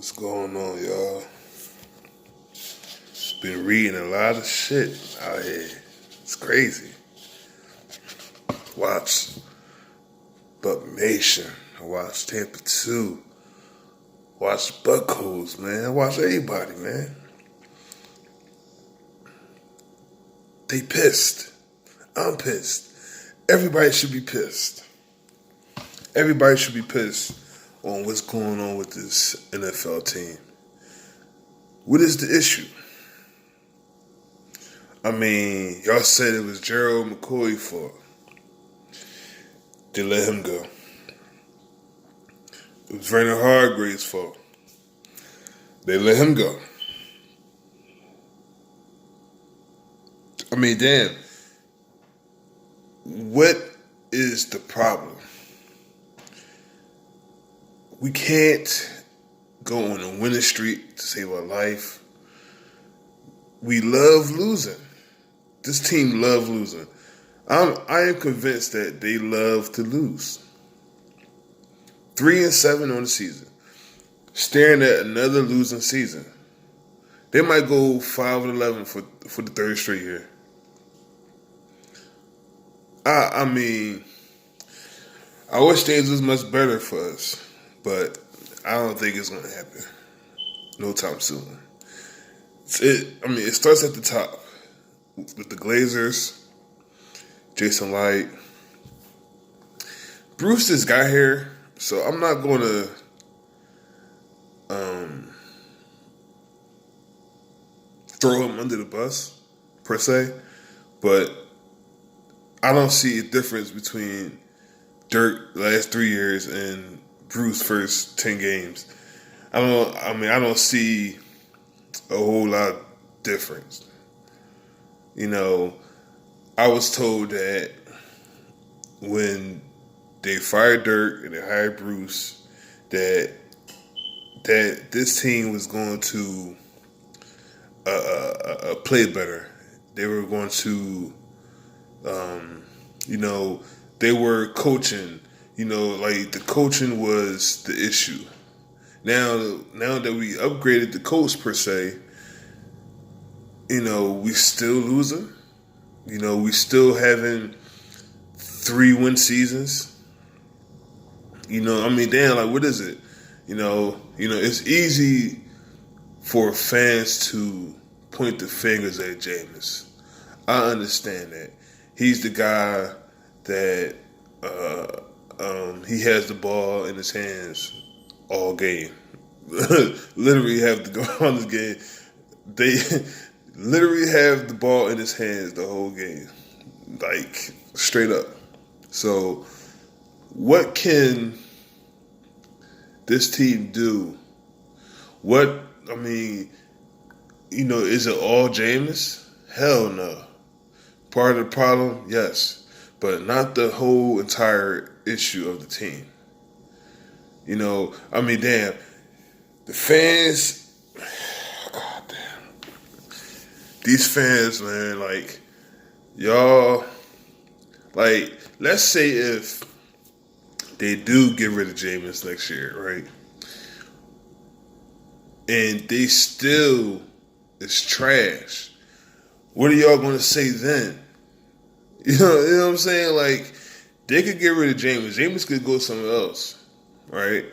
What's going on, y'all? Been reading a lot of shit out here. It's crazy. Watch Buck Nation. I watch Tampa 2. Watch Bucs, man. I watch everybody, man. They pissed. I'm pissed. Everybody should be pissed. Everybody should be pissed on what's going on with this NFL team. What is the issue? I mean, y'all said it was Gerald McCoy's fault. They let him go. It was Vernon Hargrave's fault. They let him go. I mean, damn. What is the problem? We can't go on a winning streak to save our life. We love losing. This team loves losing. I am convinced that they love to lose. 3-7 on the season. Staring at another losing season. They might go 5-11 for the third straight year. I mean, I wish things was much better for us, but I don't think it's gonna happen no time soon. It starts at the top with the Glazers, Jason Light. Bruce just got here, so I'm not going to throw him under the bus per se, but I don't see a difference between Dirk last 3 years and Bruce first 10 games. I don't see a whole lot of difference. You know, I was told that when they fired Dirk and they hired Bruce, that this team was going to play better. They were going to, they were coaching. Like the coaching was the issue. Now that we upgraded the coach per se, we still losing. We still having 3-win seasons. Damn, like what is it? It's easy for fans to point the fingers at Jameis. I understand that. He's the guy that he has the ball in his hands all game. Literally have to go on this game. They literally have the ball in his hands the whole game. Like, straight up. So, what can this team do? Is it all Jameis? Hell no. Part of the problem, yes. But not the whole entire issue of the team. Damn. The fans, God damn. These fans, man, like, y'all, like, let's say if they do get rid of Jameis next year, right? And they still is trash. What are y'all going to say then? You know what I'm saying? Like, they could get rid of Jameis. Jameis could go somewhere else, right?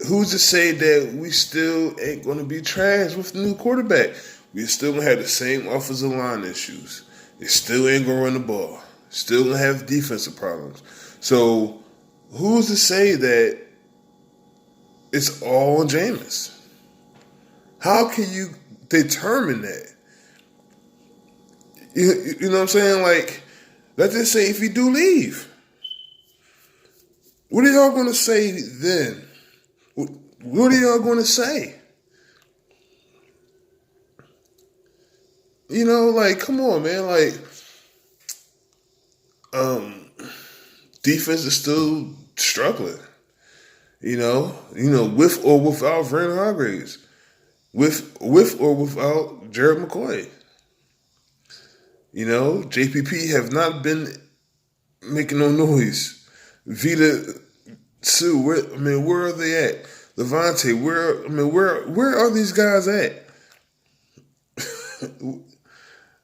Who's to say that we still ain't going to be trash with the new quarterback? We still going to have the same offensive line issues. They still ain't going to run the ball. Still going to have defensive problems. So, who's to say that it's all on Jameis? How can you determine that? You know what I'm saying? Like, let's just say if he do leave. What are y'all going to say then? What are y'all going to say? Come on, man. Like, defense is still struggling. With or without Vernon Hargraves. With or without Jared McCoy. JPP have not been making no noise. Vita Sue, where are they at? Levante, where are these guys at?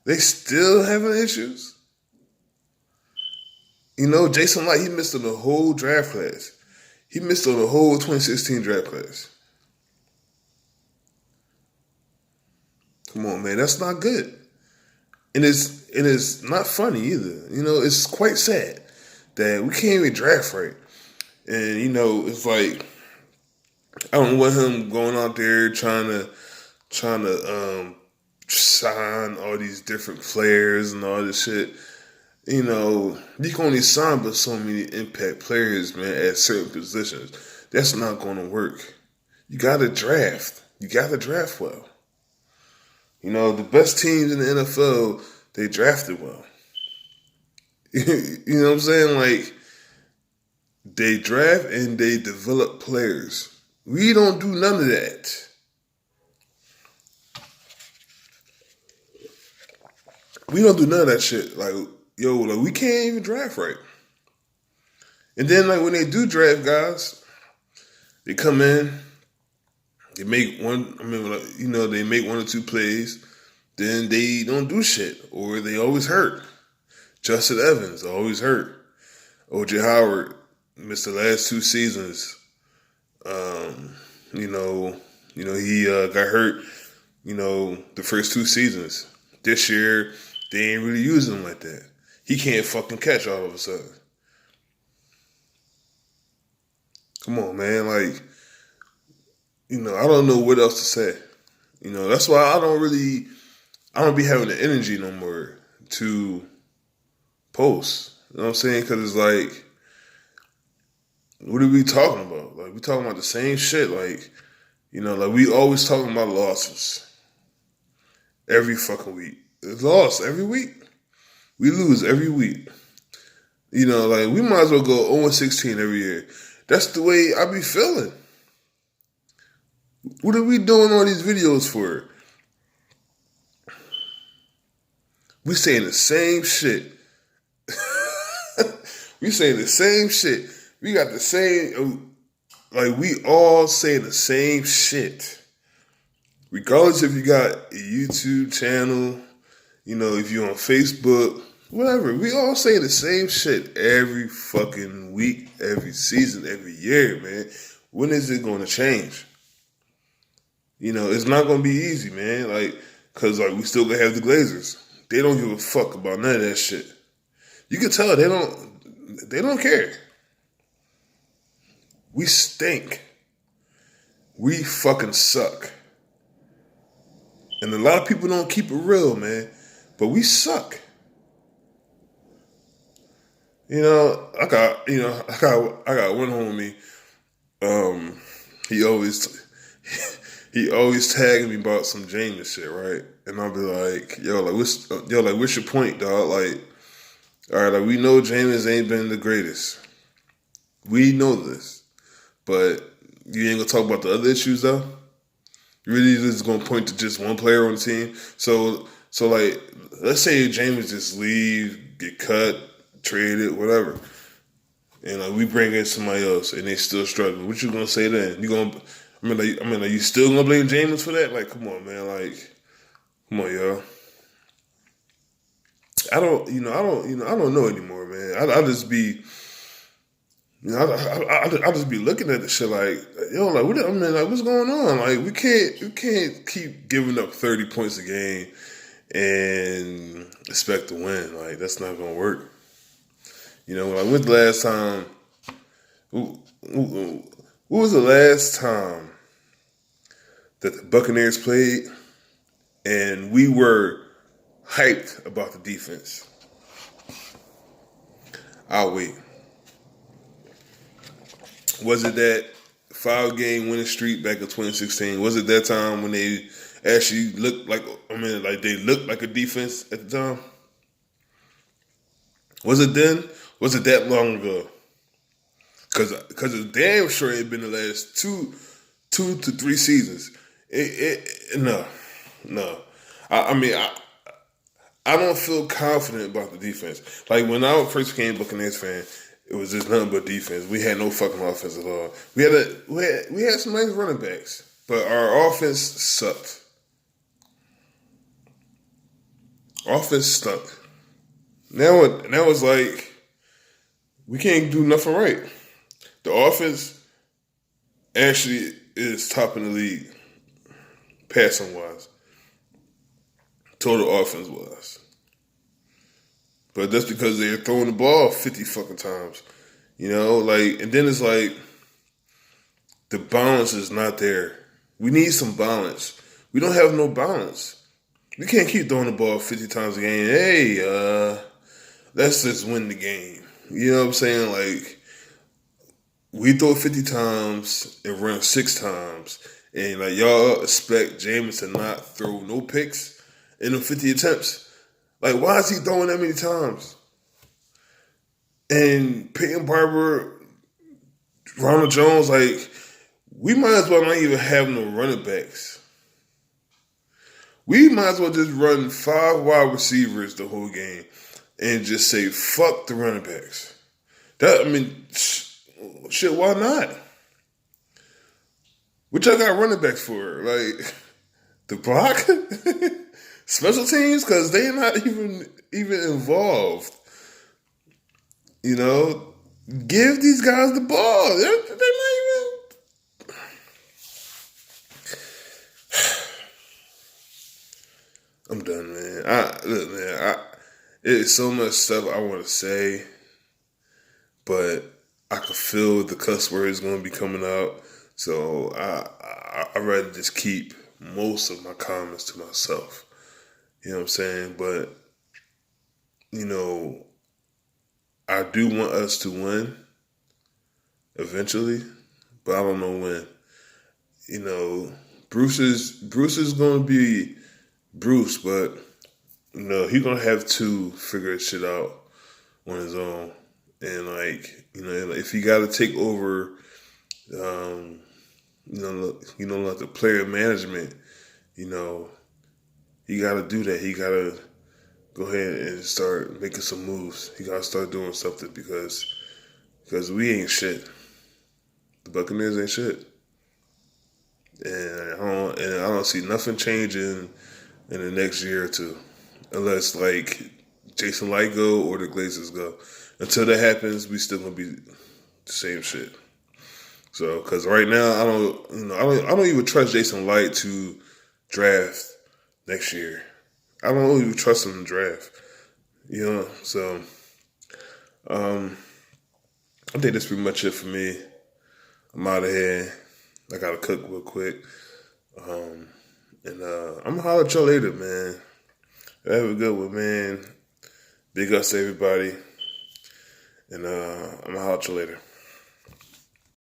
They still having issues. You know, Jason Light, he missed on the whole draft class. He missed on the whole 2016 draft class. Come on, man, that's not good. And it's not funny either. You know, it's quite sad that we can't even draft right. And, you know, it's like I don't want him going out there trying to sign all these different players and all this shit. You know, you can only sign but so many impact players, man, at certain positions. That's not going to work. You got to draft. You got to draft well. You know, the best teams in the NFL, they drafted well. You know what I'm saying? Like, they draft and they develop players. We don't do none of that. We don't do none of that shit. Like, like we can't even draft right. And then, like, when they do draft guys, they come in, they make one. I mean, like, you know, they make one or two plays, then they don't do shit, or they always hurt. Justin Evans always hurt. O.J. Howard missed the last 2 seasons. He got hurt. You know, the first 2 seasons. This year, they ain't really using him like that. He can't fucking catch all of a sudden. Come on, man. Like, you know, I don't know what else to say. You know, that's why I don't be having the energy no more to post. You know what I'm saying? Because it's like, what are we talking about? Like, we talking about the same shit. Like, you know, like we always talking about losses. Every fucking week. It's lost every week. We lose every week. You know, like, we might as well go 0-16 every year. That's the way I be feeling. What are we doing all these videos for? We saying the same shit. We saying the same shit. We got the same, like, we all saying the same shit. Regardless if you got a YouTube channel, you know, if you're on Facebook, whatever. We all say the same shit every fucking week, every season, every year, man. When is it going to change? You know, it's not going to be easy, man. Like, because, like, we still going to have the Glazers. They don't give a fuck about none of that shit. You can tell they don't care. We stink. We fucking suck. And a lot of people don't keep it real, man. But we suck. You know, I got one homie. He always tagging me about some Jameis shit, right? And I'll be like, what's your point, dog? Like, all right, like, we know Jameis ain't been the greatest. We know this. But you ain't gonna talk about the other issues, though? You really just gonna point to just one player on the team? So like, let's say Jameis just leave, get cut, traded, whatever. And like, we bring in somebody else and they still struggling. What you gonna say then? Are you still gonna blame Jameis for that? Like, come on, man. Like, come on, y'all. I don't know anymore, man. I just be, you know, I just be looking at the shit like, yo, like, what's going on? Like, we can't keep giving up 30 points a game and expect to win. Like, that's not gonna work. You know, like, when's the last time? What was the last time that the Buccaneers played and we were hyped about the defense? I'll wait. Was it that 5-game winning streak back in 2016? Was it that time when they actually looked like, they looked like a defense at the time? Was it then? Was it that long ago? Because it's damn sure it had been the last two to 3 seasons. No. I don't feel confident about the defense. Like, when I first became a Buccaneers fan, it was just nothing but defense. We had no fucking offense at all. We had some nice running backs, but our offense sucked. Offense stunk. Now it's like we can't do nothing right. The offense actually is top in the league, passing wise, total offense wise. But that's because they're throwing the ball 50 fucking times. You know, like, and then it's like the balance is not there. We need some balance. We don't have no balance. We can't keep throwing the ball 50 times a game. Hey, let's just win the game. You know what I'm saying? Like, we throw 50 times and run 6 times. And, like, y'all expect Jameis to not throw no picks in the 50 attempts. Like, why is he throwing that many times? And Peyton Barber, Ronald Jones, like, we might as well not even have no running backs. We might as well just run 5 wide receivers the whole game and just say, fuck the running backs. Shit, why not? What y'all got running backs for? Like, the block? Special teams? Because they're not even involved. You know? Give these guys the ball. They're not even... I'm done, man. It's so much stuff I want to say, but I can feel the cuss words going to be coming out. So I'd rather just keep most of my comments to myself. You know what I'm saying? But, you know, I do want us to win eventually, but I don't know when. You know, Bruce is going to be Bruce, but, you know, he's going to have to figure his shit out on his own. And, like, you know, if he got to take over, like the player management, you know, he got to do that. He got to go ahead and start making some moves. He got to start doing something because we ain't shit. The Buccaneers ain't shit. And I don't see nothing changing in the next year or two, unless like Jason Light go or the Glazers go. Until that happens, we still gonna be the same shit. So, because right now I don't even trust Jason Light to draft next year. I don't even trust him to draft. You know, so I think that's pretty much it for me. I'm out of here. I gotta cook real quick. I'm gonna holler at y'all later, man. Have a good one, man. Big ups to everybody. And I'm gonna holler at you later.